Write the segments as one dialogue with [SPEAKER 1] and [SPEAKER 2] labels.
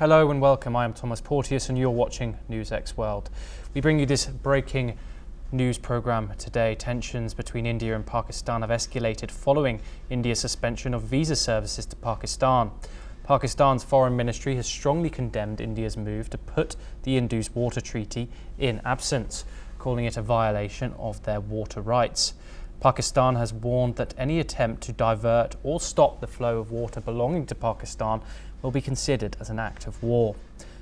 [SPEAKER 1] Hello and welcome. I am Thomas Porteous and you're watching NewsX World. We bring you this breaking news program today. Tensions between India and Pakistan have escalated following India's suspension of visa services to Pakistan. Pakistan's foreign ministry has strongly condemned India's move to put the Indus Water Treaty in absence, calling it a violation of their water rights. Pakistan has warned that any attempt to divert or stop the flow of water belonging to Pakistan will be considered as an act of war.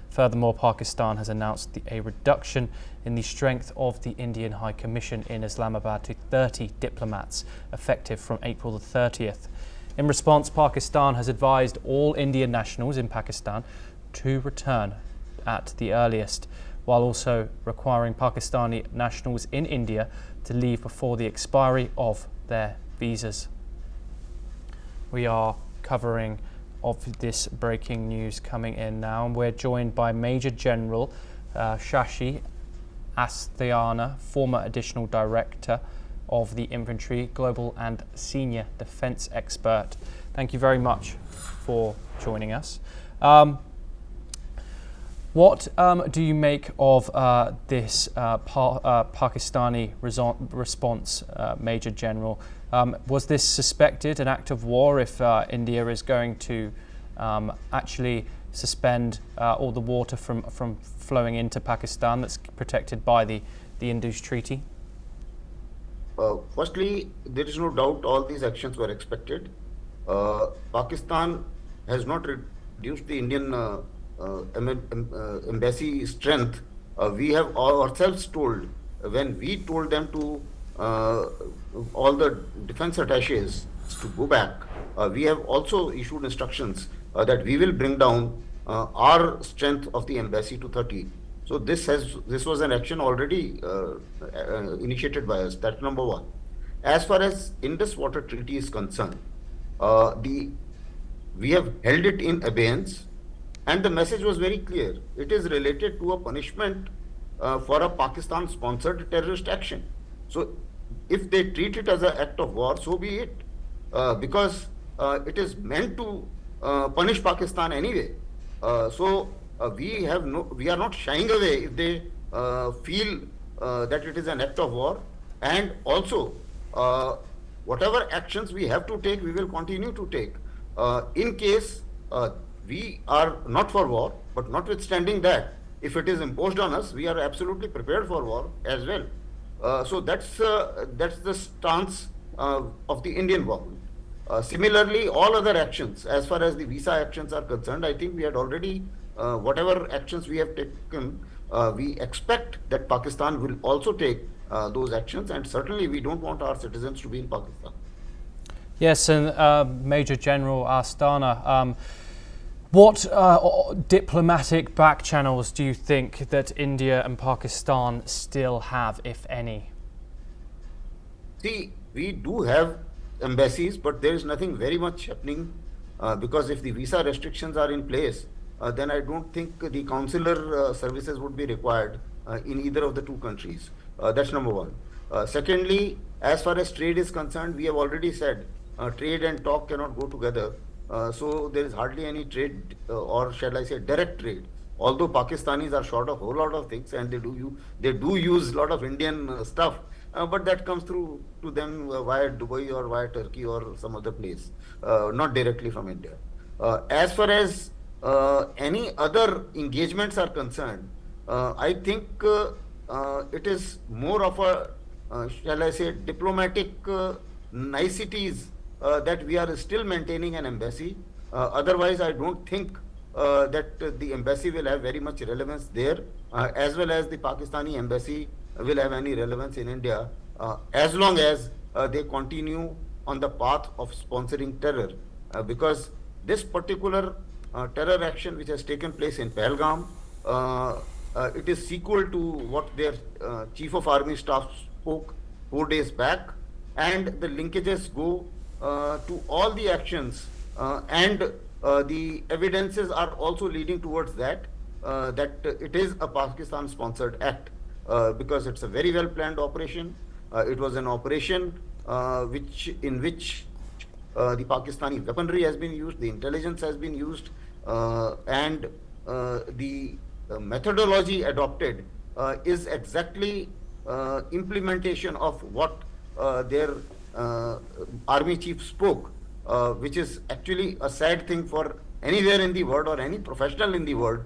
[SPEAKER 1] Furthermore, Pakistan has announced a reduction in the strength of the Indian High Commission in Islamabad to 30 diplomats, effective from April the 30th. In response, Pakistan has advised all Indian nationals in Pakistan to return at the earliest, while also requiring Pakistani nationals in India to leave before the expiry of their visas. We are covering of this breaking news coming in now, and we're joined by Major General Shashi Asthana, former Additional Director of the Infantry, Global and Senior Defence Expert. Thank you very much for joining us. What do you make of this Pakistani response, Major General? Was this suspected an act of war if India is going to actually suspend all the water from flowing into Pakistan that's protected by the Indus Treaty?
[SPEAKER 2] Firstly, there is no doubt all these actions were expected. Pakistan has not reduced the Indian embassy strength. We have ourselves told, when we told them to all the defense attaches to go back, we have also issued instructions that we will bring down our strength of the embassy to 30. So this was an action already initiated by us. That's number one. As far as Indus Water Treaty is concerned, we have held it in abeyance, and the message was very clear. It is related to a punishment for a Pakistan-sponsored terrorist action. So if they treat it as an act of war, so be it, because it is meant to punish Pakistan anyway. We are not shying away if they feel that it is an act of war, and also whatever actions we have to take, we will continue to take. In case we are not for war, but notwithstanding that, if it is imposed on us, we are absolutely prepared for war as well. So that's the stance of the Indian government. Similarly, all other actions, as far as the visa actions are concerned, I think we had already, whatever actions we have taken, we expect that Pakistan will also take those actions, and certainly we don't want our citizens to be in Pakistan.
[SPEAKER 1] Yes, and Major General Asthana, what diplomatic back channels do you think that India and Pakistan still have, if any?
[SPEAKER 2] See, we do have embassies, but there is nothing very much happening because if the visa restrictions are in place, then I don't think the consular services would be required in either of the two countries. That's number one. Secondly, as far as trade is concerned, we have already said trade and talk cannot go together. So there is hardly any trade, or shall I say direct trade. Although Pakistanis are short of a whole lot of things, and they do use a lot of Indian stuff, but that comes through to them via Dubai or via Turkey or some other place, not directly from India. As far as any other engagements are concerned, I think it is more of a, shall I say, diplomatic niceties that we are still maintaining an embassy. Otherwise, I don't think that the embassy will have very much relevance there, as well as the Pakistani embassy will have any relevance in India, as long as they continue on the path of sponsoring terror. Because this particular terror action which has taken place in Pahalgam, it is sequel to what their Chief of Army Staff spoke 4 days back, and the linkages go to all the actions, and the evidences are also leading towards that it is a Pakistan-sponsored act, because it's a very well-planned operation. It was an operation in which the Pakistani weaponry has been used, the intelligence has been used, and the methodology adopted is exactly implementation of what their army chief spoke, which is actually a sad thing for anywhere in the world or any professional in the world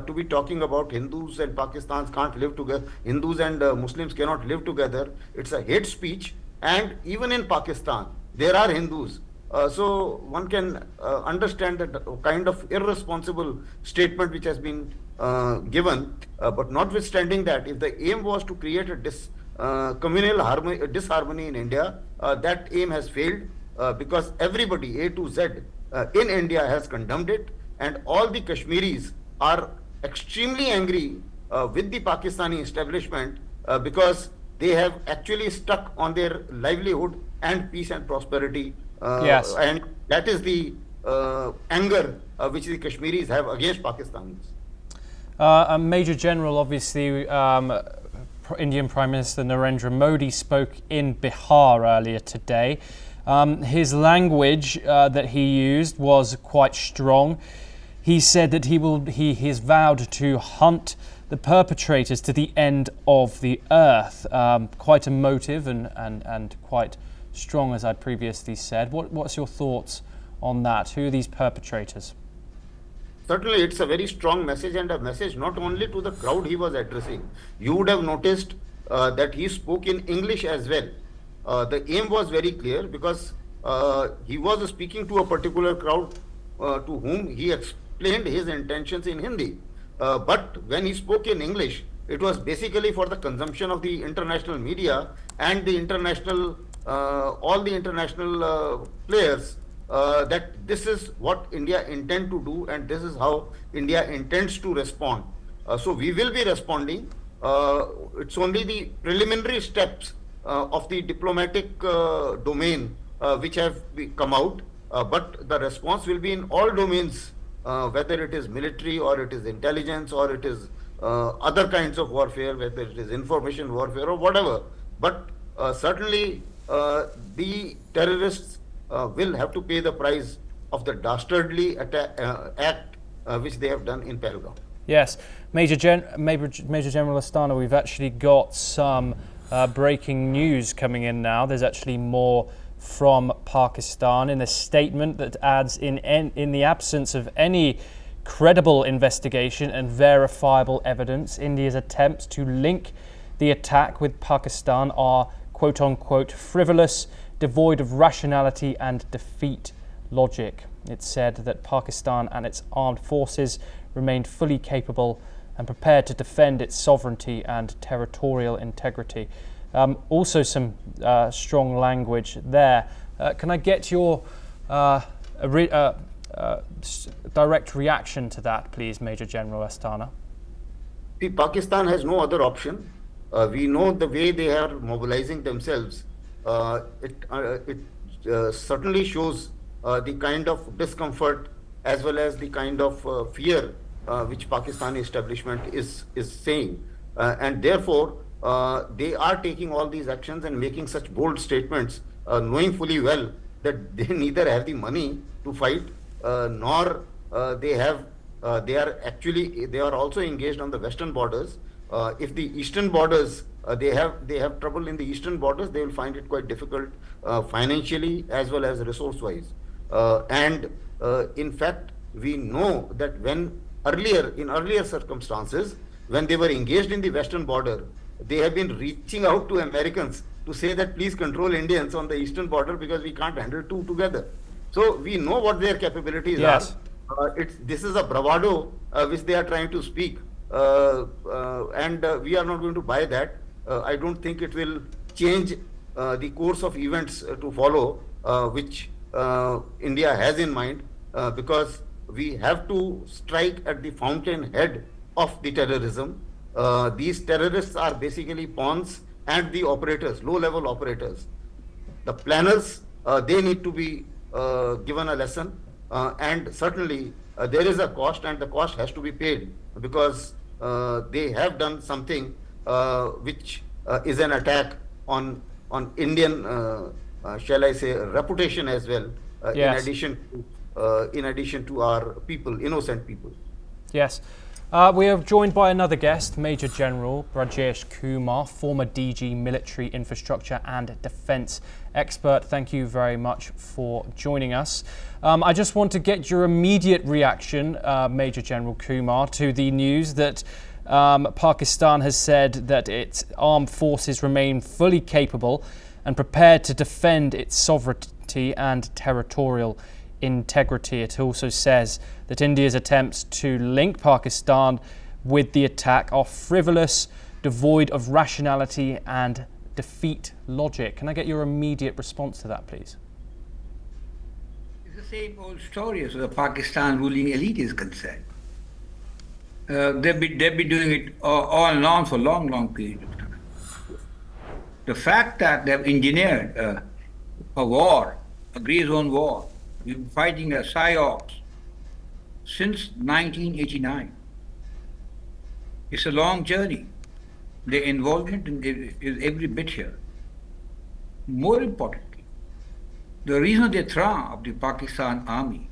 [SPEAKER 2] to be talking about Hindus and Pakistans can't live together, Hindus and Muslims cannot live together. It's a hate speech, and even in Pakistan, there are Hindus. So one can understand that kind of irresponsible statement which has been given. But notwithstanding that, if the aim was to create a communal disharmony in India, that aim has failed because everybody, A to Z, in India has condemned it, and all the Kashmiris are extremely angry with the Pakistani establishment because they have actually stuck on their livelihood and peace and prosperity.
[SPEAKER 1] Yes.
[SPEAKER 2] And that is the anger which the Kashmiris have against Pakistanis.
[SPEAKER 1] Major General, obviously, Indian Prime Minister Narendra Modi spoke in Bihar earlier today. His language that he used was quite strong. He said that he has vowed to hunt the perpetrators to the end of the earth. Quite emotive and quite strong, as I previously said. What's your thoughts on that? Who are these perpetrators?
[SPEAKER 2] Certainly, it's a very strong message, and a message not only to the crowd he was addressing. You would have noticed that he spoke in English as well. The aim was very clear because he was speaking to a particular crowd to whom he explained his intentions in Hindi. But when he spoke in English, it was basically for the consumption of the international media and the international, all the international players. That this is what India intends to do, and this is how India intends to respond. So we will be responding. It's only the preliminary steps of the diplomatic domain which have come out, but the response will be in all domains, whether it is military or it is intelligence or it is other kinds of warfare, whether it is information warfare or whatever. But certainly the terrorists will have to pay the price of the dastardly act which they have done in Pahalgam.
[SPEAKER 1] Yes, Major General Astana, we've actually got some breaking news coming in now. There's actually more from Pakistan in a statement that adds in the absence of any credible investigation and verifiable evidence, India's attempts to link the attack with Pakistan are quote-unquote frivolous, devoid of rationality and defeat logic. It said that Pakistan and its armed forces remained fully capable and prepared to defend its sovereignty and territorial integrity. Also some strong language there. Can I get your direct reaction to that, please, Major General Astana?
[SPEAKER 2] See, Pakistan has no other option. We know the way they are mobilizing themselves. It certainly shows the kind of discomfort as well as the kind of fear which Pakistani establishment is saying, and therefore they are taking all these actions and making such bold statements, knowing fully well that they neither have the money to fight nor they are also engaged on the western borders. If the eastern borders, they have trouble in the eastern borders, they will find it quite difficult financially as well as resource wise. And in fact, we know that when in earlier circumstances, when they were engaged in the western border, they have been reaching out to Americans to say that please control Indians on the eastern border because we can't handle two together. So we know what their capabilities
[SPEAKER 1] yes.
[SPEAKER 2] are. This is a bravado which they are trying to speak. And we are not going to buy that. I don't think it will change the course of events to follow, which India has in mind, because we have to strike at the fountainhead of the terrorism. These terrorists are basically pawns and the operators, low-level operators. The planners, they need to be given a lesson, and certainly there is a cost, and the cost has to be paid because they have done something which is an attack on Indian, shall I say, reputation as well.
[SPEAKER 1] Yes.
[SPEAKER 2] In addition to our people, innocent people.
[SPEAKER 1] Yes. We are joined by another guest, Major General Brajesh Kumar, former DG Military Infrastructure and Defence expert. Thank you very much for joining us. I just want to get your immediate reaction, Major General Kumar, to the news that Pakistan has said that its armed forces remain fully capable and prepared to defend its sovereignty and territorial integrity. It also says that India's attempts to link Pakistan with the attack are frivolous, devoid of rationality and defeat logic. Can I get your immediate response to that, please?
[SPEAKER 3] It's the same old story as the Pakistan ruling elite is concerned. They've been doing it all along for a long period of time. The fact that they've engineered a war, a grey zone war, we've been fighting a PSYOPs since 1989. It's a long journey. Their involvement is every bit here. More importantly, the reason they throw of the Pakistan army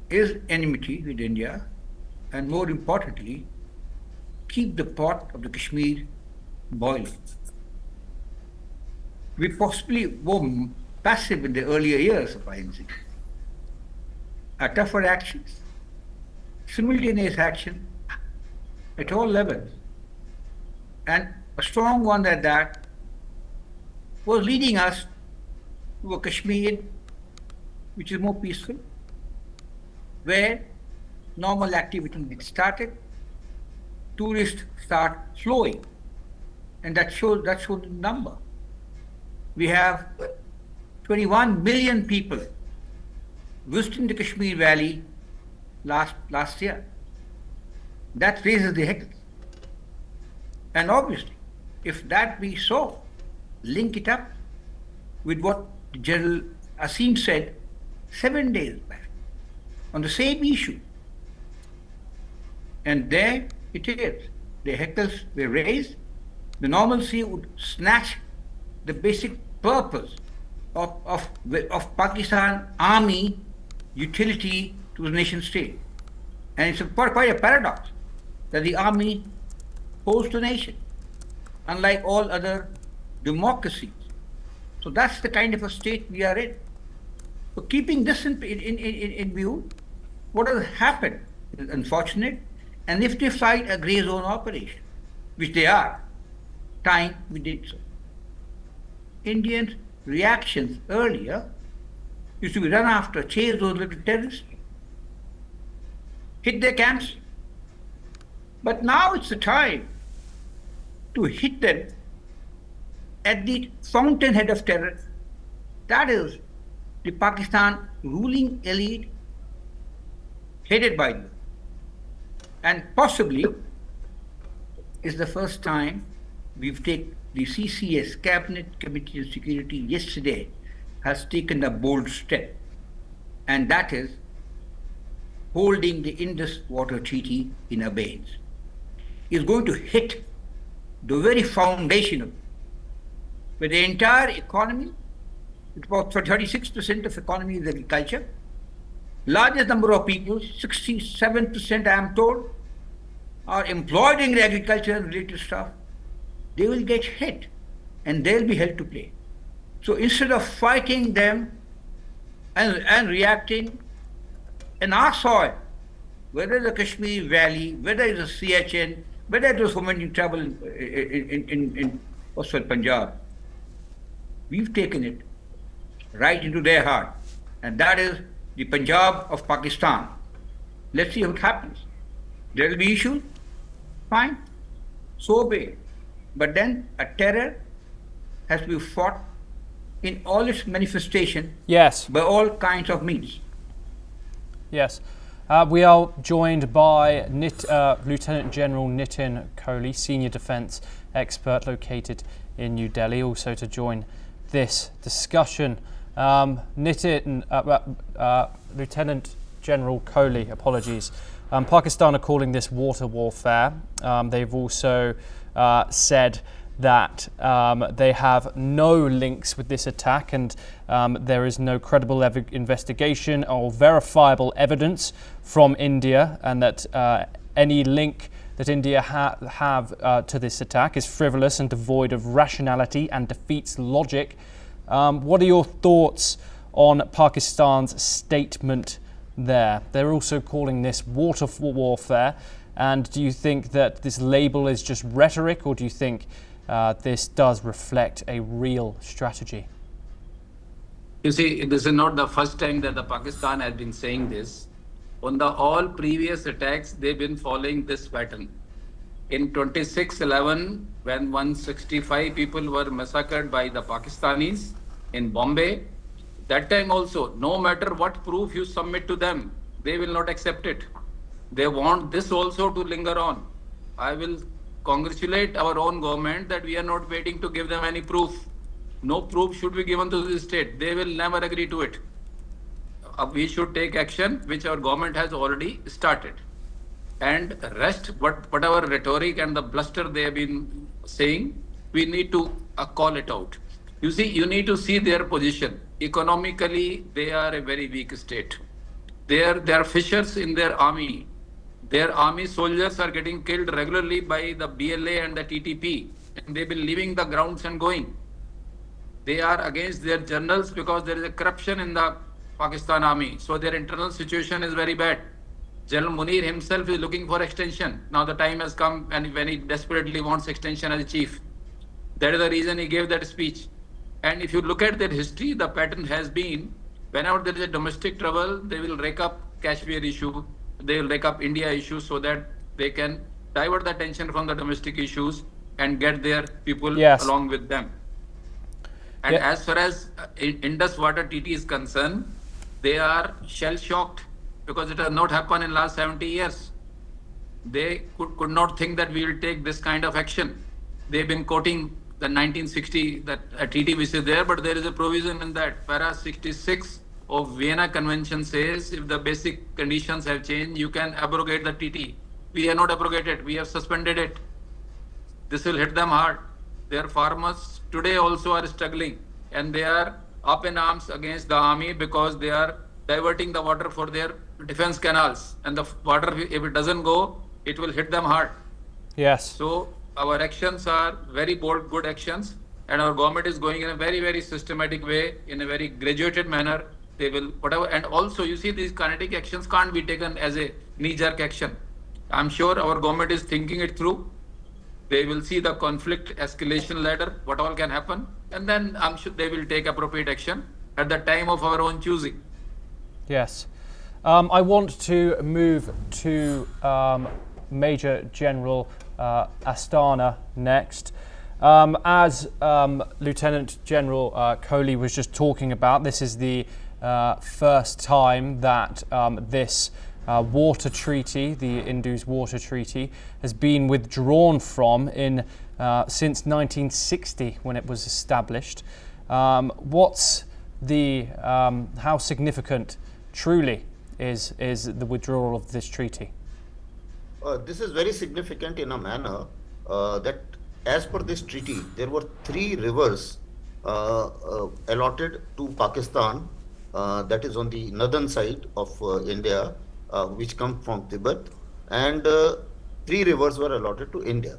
[SPEAKER 3] is enmity with India, and more importantly, keep the pot of the Kashmir boiling. We possibly were passive in the earlier years of INC. A tougher actions, simultaneous action at all levels, and a strong one at that was leading us to a Kashmir which is more peaceful, where normal activity gets started, tourists start flowing, and that shows the number. We have 21 million people visiting the Kashmir Valley last year. That raises the heckles. And obviously, if that be so, link it up with what General Asim said 7 days back on the same issue. And there it is. The heckles were raised. The normalcy would snatch the basic purpose of Pakistan army utility to the nation state. And it's quite a paradox that the army holds the nation, unlike all other democracies. So that's the kind of a state we are in. So keeping this in view, what has happened is unfortunate. And if they fight a grey zone operation, which they are, time we did so. Indians' reactions earlier used to be run after, chase those little terrorists, hit their camps. But now it's the time to hit them at the fountainhead of terror. That is the Pakistan ruling elite headed by them. And possibly is the first time we've taken the CCS, Cabinet Committee on Security, yesterday has taken a bold step, and that is holding the Indus Water Treaty in abeyance. Is going to hit the very foundation of it, where the entire economy, it's about 36% of economy is agriculture. Largest number of people, 67% I am told, are employed in agriculture and related stuff. They will get hit and they'll be held to play. So instead of fighting them and reacting in our soil, whether the Kashmir Valley, whether it's the CHN, whether it was fomenting trouble in Western Punjab, we've taken it right into their heart. And that is the Punjab of Pakistan. Let's see what happens. There will be issues, fine, so be it. But then a terror has to be fought in all its manifestation,
[SPEAKER 1] yes,
[SPEAKER 3] by all kinds of means.
[SPEAKER 1] Yes. We are joined by Lieutenant General Nitin Kohli, Senior Defence Expert located in New Delhi, also to join this discussion. Lieutenant General Kohli, apologies. Pakistan are calling this water warfare. They've also said that they have no links with this attack, and there is no credible investigation or verifiable evidence from India, and that any link that India have to this attack is frivolous and devoid of rationality and defeats logic. What are your thoughts on Pakistan's statement there? They're also calling this water warfare. And do you think that this label is just rhetoric, or do you think this does reflect a real strategy?
[SPEAKER 4] You see, this is not the first time that the Pakistan has been saying this. On the all previous attacks, they've been following this pattern. In 26/11, when 165 people were massacred by the Pakistanis in Bombay, that time also, no matter what proof you submit to them, they will not accept it. They want this also to linger on. I will congratulate our own government that we are not waiting to give them any proof. No proof should be given to the state. They will never agree to it. We should take action, which our government has already started. And rest, whatever rhetoric and the bluster they have been saying, we need to call it out. You see, you need to see their position. Economically, they are a very weak state. They are fishers in their army. Their army soldiers are getting killed regularly by the BLA and the TTP, and they've been leaving the grounds and going. They are against their generals because there is a corruption in the Pakistan army. So their internal situation is very bad. General Munir himself is looking for extension. Now the time has come, and when he desperately wants extension as a chief. That is the reason he gave that speech. And if you look at their history, the pattern has been, whenever there is a domestic trouble, they will rake up Kashmir issue, they will rake up India issues so that they can divert the attention from the domestic issues and get their people along with them. And as far as Indus Water TT is concerned, they are shell-shocked because it has not happened in last 70 years. They could not think that we will take this kind of action. They've been quoting the 1960 that a treaty which is there, but there is a provision in that. Para 66 of Vienna Convention says if the basic conditions have changed, you can abrogate the treaty. We have not abrogated, we have suspended it. This will hit them hard. Their farmers today also are struggling, and they are up in arms against the army because they are diverting the water for their defense canals. And the water, if it doesn't go, it will hit them hard.
[SPEAKER 1] Yes.
[SPEAKER 4] So our actions are very bold, good actions, and our government is going in a very, very systematic way, in a very graduated manner. They will, whatever, and also you see these kinetic actions can't be taken as a knee-jerk action. I'm sure our government is thinking it through. They will see the conflict escalation ladder, what all can happen, and then I'm sure they will take appropriate action at the time of our own choosing.
[SPEAKER 1] Yes. I want to move to Major General Astana next. As Lieutenant General Kohli was just talking about, this is the first time that this water treaty, the Indus Water Treaty, has been withdrawn from since 1960 when it was established. What's the how significant truly is the withdrawal of this treaty?
[SPEAKER 2] This is very significant in a manner that as per this treaty, there were 3 rivers allotted to Pakistan, that is on the northern side of India, which come from Tibet, and 3 rivers were allotted to India.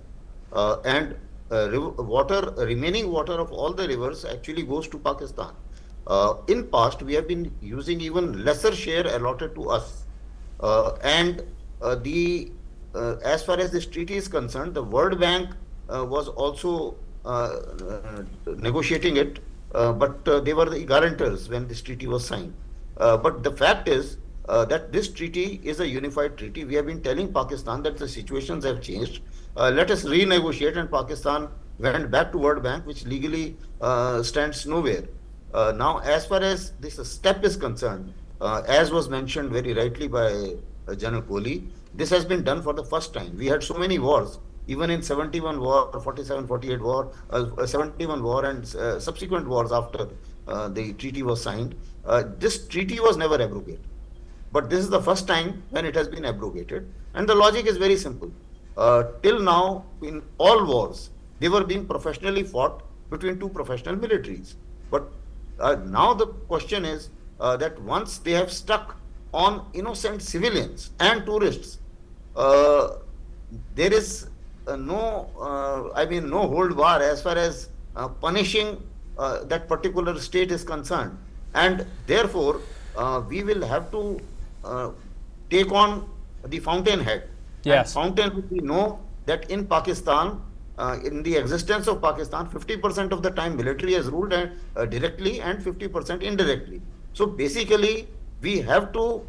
[SPEAKER 2] And remaining water of all the rivers actually goes to Pakistan. In past, we have been using even lesser share allotted to us. As far as this treaty is concerned, the World Bank was also negotiating it, but they were the guarantors when this treaty was signed. But the fact is that this treaty is a unified treaty. We have been telling Pakistan that the situations have changed. Let us renegotiate, and Pakistan went back to World Bank, which legally stands nowhere. Now, as far as this step is concerned, as was mentioned very rightly by General Kohli, this has been done for the first time. We had so many wars, even in 71 war, 47, 48 war, 71 war and subsequent wars after the treaty was signed. This treaty was never abrogated. But this is the first time when it has been abrogated. And the logic is very simple. Till now, in all wars, they were being professionally fought between two professional militaries. But now the question is that once they have stuck on innocent civilians and tourists, there is no hold bar as far as punishing that particular state is concerned. And therefore, we will have to take on the fountainhead.
[SPEAKER 1] Yes.
[SPEAKER 2] And fountainhead, we know that in Pakistan, in the existence of Pakistan, 50% of the time military has ruled directly and 50% indirectly. So basically, we have to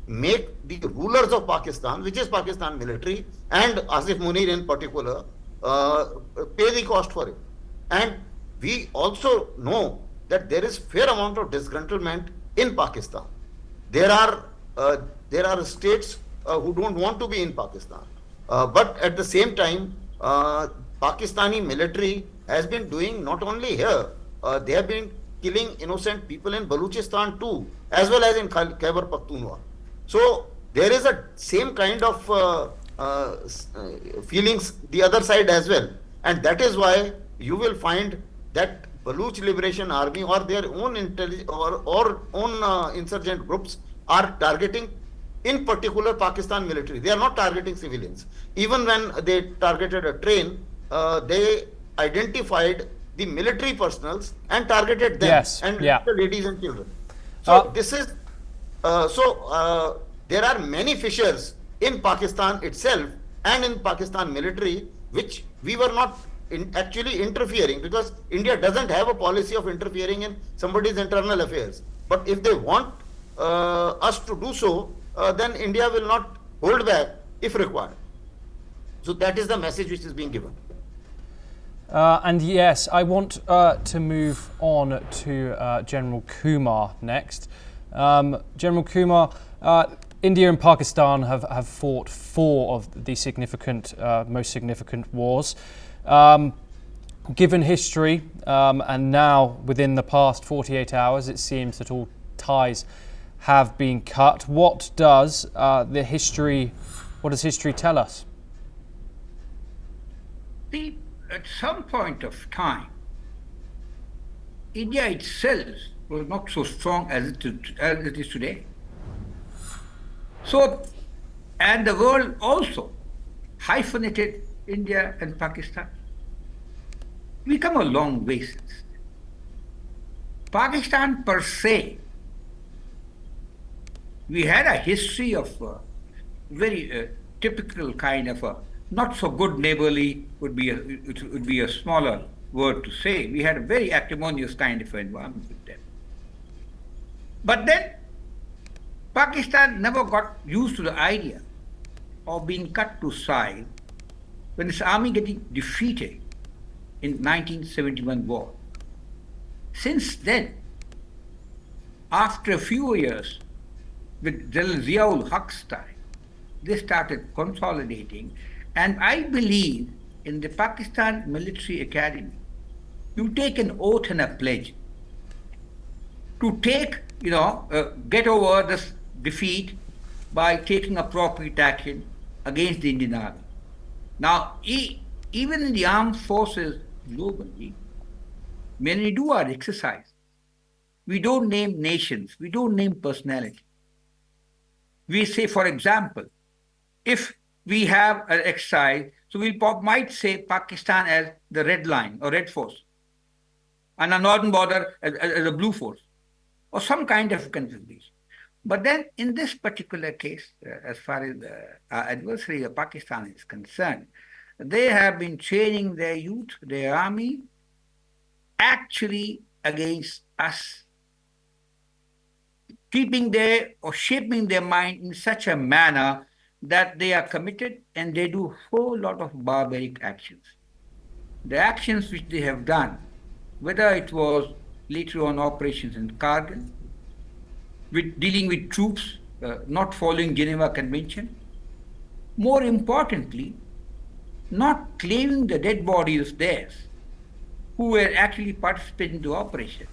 [SPEAKER 2] make the rulers of Pakistan, which is Pakistan military, and Asif Munir in particular, pay the cost for it. And we also know that there is fair amount of disgruntlement in Pakistan. There are states who don't want to be in Pakistan, but at the same time, Pakistani military has been doing not only here, they have been killing innocent people in Balochistan too, as well as in Khyber Pakhtunkhwa. So there is a same kind of feelings the other side as well, and that is why you will find that Baloch Liberation Army or their own insurgent groups are targeting, in particular, Pakistan military. They are not targeting civilians. Even when they targeted a train, they identified the military personals and targeted them,
[SPEAKER 1] Yes,
[SPEAKER 2] and
[SPEAKER 1] yeah.
[SPEAKER 2] the ladies and children. So there are many fissures in Pakistan itself and in Pakistan military, which we were not actually interfering, because India doesn't have a policy of interfering in somebody's internal affairs. But if they want us to do so, then India will not hold back if required. So that is the message which is being given.
[SPEAKER 1] And yes, I want to move on to General Kumar next. General Kumar, India and Pakistan have fought 4 of the most significant wars. Given history, and now within the past 48 hours, it seems that all ties have been cut. What does history tell us?
[SPEAKER 3] See, at some point of time, India itself was not so strong as it is today. So, and the world also hyphenated India and Pakistan. We come a long way since then. Pakistan per se, we had a history of very typical kind of a not so good neighborly would be a smaller word to say. We had a very acrimonious kind of environment with them. But then Pakistan never got used to the idea of being cut to size when its army getting defeated in 1971 war. Since then, after a few years, with General Ziaul Haq's time, they started consolidating, and I believe in the Pakistan Military Academy, you take an oath and a pledge to take, get over this defeat by taking appropriate action against the Indian Army. Now, even in the armed forces globally, when we do our exercise, we don't name nations, we don't name personality. We say, for example, if we have an exercise, so we might say Pakistan as the red line or red force, and a northern border as a blue force, or some kind of configuration. But then in this particular case, as far as our adversary of Pakistan is concerned, they have been training their youth, their army, actually against us, keeping shaping their mind in such a manner that they are committed and they do a whole lot of barbaric actions. The actions which they have done, whether it was later on operations in Kargil, with dealing with troops not following Geneva Convention, more importantly, not claiming the dead bodies theirs, who were actually participating in the operation,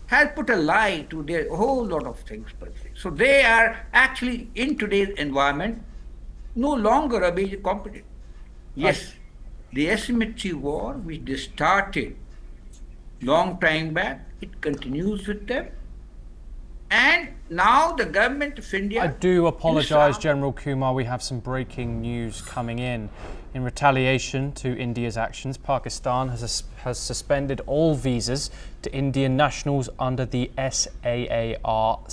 [SPEAKER 3] has put a lie to their whole lot of things per se. So they are actually, in today's environment, no longer a major competitor. Yes, the asymmetry war, which they started long time back, it continues with them. And now the government of India...
[SPEAKER 1] I do apologise, General Kumar, we have some breaking news coming in. In retaliation to India's actions, Pakistan has suspended all visas to Indian nationals under the SAARC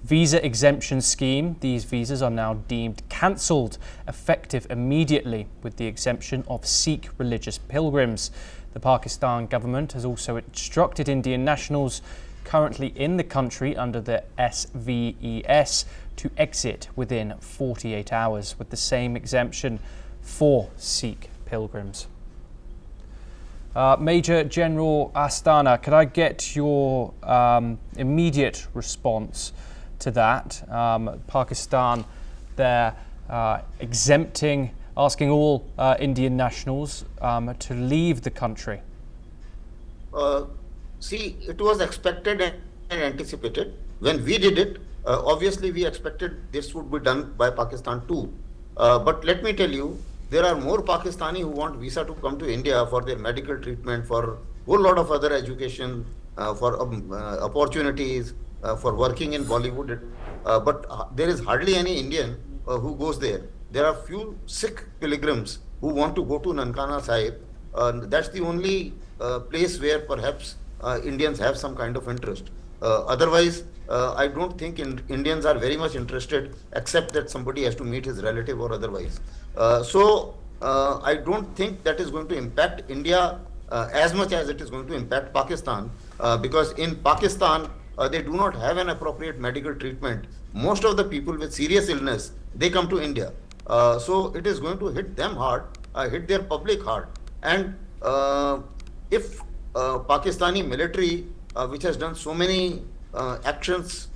[SPEAKER 1] visa exemption scheme. These visas are now deemed cancelled, effective immediately, with the exemption of Sikh religious pilgrims. The Pakistan government has also instructed Indian nationals currently in the country under the SVES to exit within 48 hours, with the same exemption for Sikh pilgrims. Major General Asthana, could I get your immediate response to that? Pakistan, they're asking all Indian nationals to leave the country.
[SPEAKER 2] See, it was expected and anticipated. When we did it, obviously we expected this would be done by Pakistan too. But let me tell you, there are more Pakistani who want visa to come to India for their medical treatment, for a whole lot of other education, for opportunities, for working in Bollywood. But there is hardly any Indian who goes there. There are few Sikh pilgrims who want to go to Nankana Sahib. That's the only place where perhaps Indians have some kind of interest. Otherwise, I don't think Indians are very much interested, except that somebody has to meet his relative or otherwise. So I don't think that is going to impact India as much as it is going to impact Pakistan, because in Pakistan, they do not have an appropriate medical treatment. Most of the people with serious illness, they come to India. So it is going to hit them hard, hit their public hard. And if Pakistani military, which has done so many actions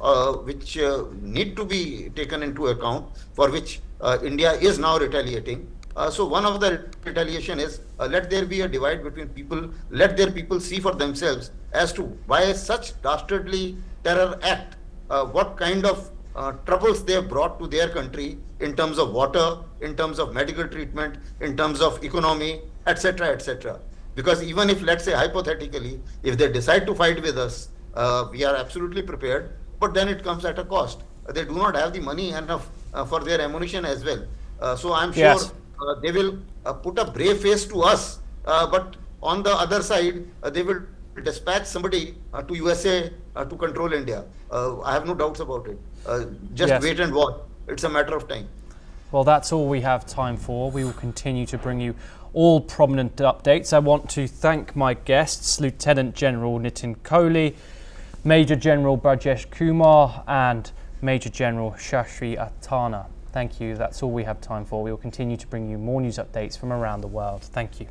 [SPEAKER 2] which need to be taken into account, for which India is now retaliating. So one of the retaliation is let there be a divide between people, let their people see for themselves as to why such dastardly terror act, what kind of troubles they have brought to their country in terms of water, in terms of medical treatment, in terms of economy, etc., etc. Because even if, let's say hypothetically, if they decide to fight with us, we are absolutely prepared, but then it comes at a cost. They do not have the money enough for their ammunition as well. So I'm sure
[SPEAKER 1] Yes.
[SPEAKER 2] They will put a brave face to us, but on the other side, they will dispatch somebody to USA to control India. I have no doubts about it. Just
[SPEAKER 1] Yes.
[SPEAKER 2] wait and watch. It's a matter of time.
[SPEAKER 1] Well, that's all we have time for. We will continue to bring you all prominent updates. I want to thank my guests, Lieutenant General Nitin Kohli, Major General Brajesh Kumar, and Major General Shashi Atana. Thank you. That's all we have time for. We will continue to bring you more news updates from around the world. Thank you.